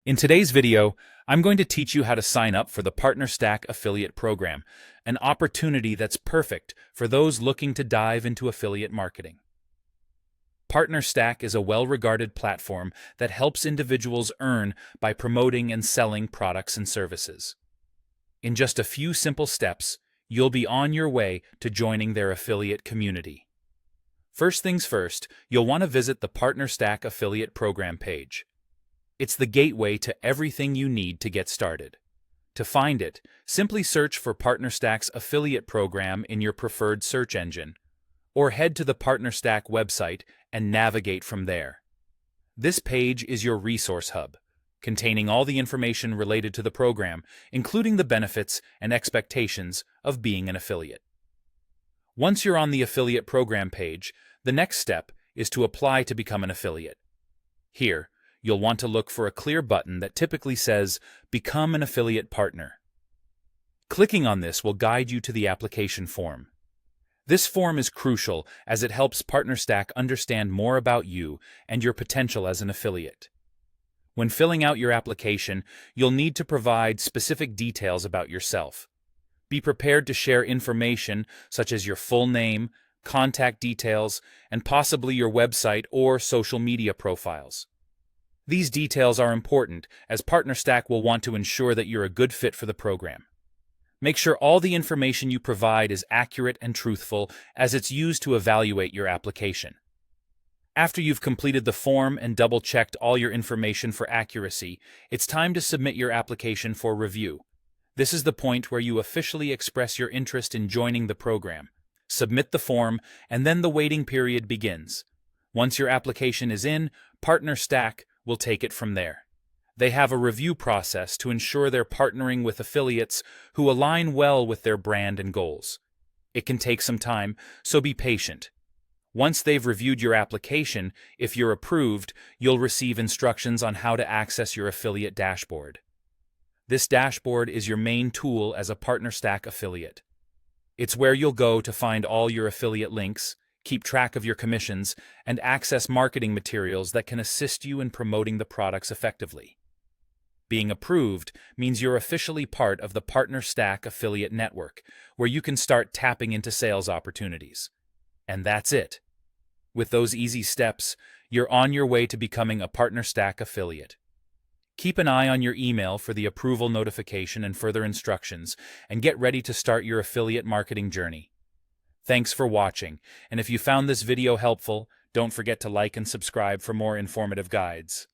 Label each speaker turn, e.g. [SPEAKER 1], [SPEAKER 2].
[SPEAKER 1] In today's video, I'm going to teach you how to sign up for the PartnerStack affiliate program, an opportunity that's perfect for those looking to dive into affiliate marketing. PartnerStack is a well-regarded platform that helps individuals earn by promoting and selling products and services. In just a few simple steps, you'll be on your way to joining their affiliate community. First things first, you'll want to visit the PartnerStack affiliate program page. It's the gateway to everything you need to get started. To find it, simply search for PartnerStack's affiliate program in your preferred search engine, or head to the PartnerStack website and navigate from there. This page is your resource hub, containing all the information related to the program, including the benefits and expectations of being an affiliate. Once you're on the affiliate program page, the next step is to apply to become an affiliate. Here, you'll want to look for a clear button that typically says, Become an Affiliate Partner. Clicking on this will guide you to the application form. This form is crucial as it helps PartnerStack understand more about you and your potential as an affiliate. When filling out your application, you'll need to provide specific details about yourself. Be prepared to share information such as your full name, contact details, and possibly your website or social media profiles. These details are important as PartnerStack will want to ensure that you're a good fit for the program. Make sure all the information you provide is accurate and truthful as it's used to evaluate your application. After you've completed the form and double-checked all your information for accuracy, it's time to submit your application for review. This is the point where you officially express your interest in joining the program. Submit the form, and then the waiting period begins. Once your application is in, PartnerStack will take it from there. They have a review process to ensure they're partnering with affiliates who align well with their brand and goals. It can take some time, so be patient. Once they've reviewed your application, if you're approved, you'll receive instructions on how to access your affiliate dashboard. This dashboard is your main tool as a PartnerStack affiliate. It's where you'll go to find all your affiliate links, keep track of your commissions, and access marketing materials that can assist you in promoting the products effectively. Being approved means you're officially part of the PartnerStack affiliate network, where you can start tapping into sales opportunities. And that's it. With those easy steps, you're on your way to becoming a PartnerStack affiliate. Keep an eye on your email for the approval notification and further instructions, and get ready to start your affiliate marketing journey. Thanks for watching, and if you found this video helpful, don't forget to like and subscribe for more informative guides.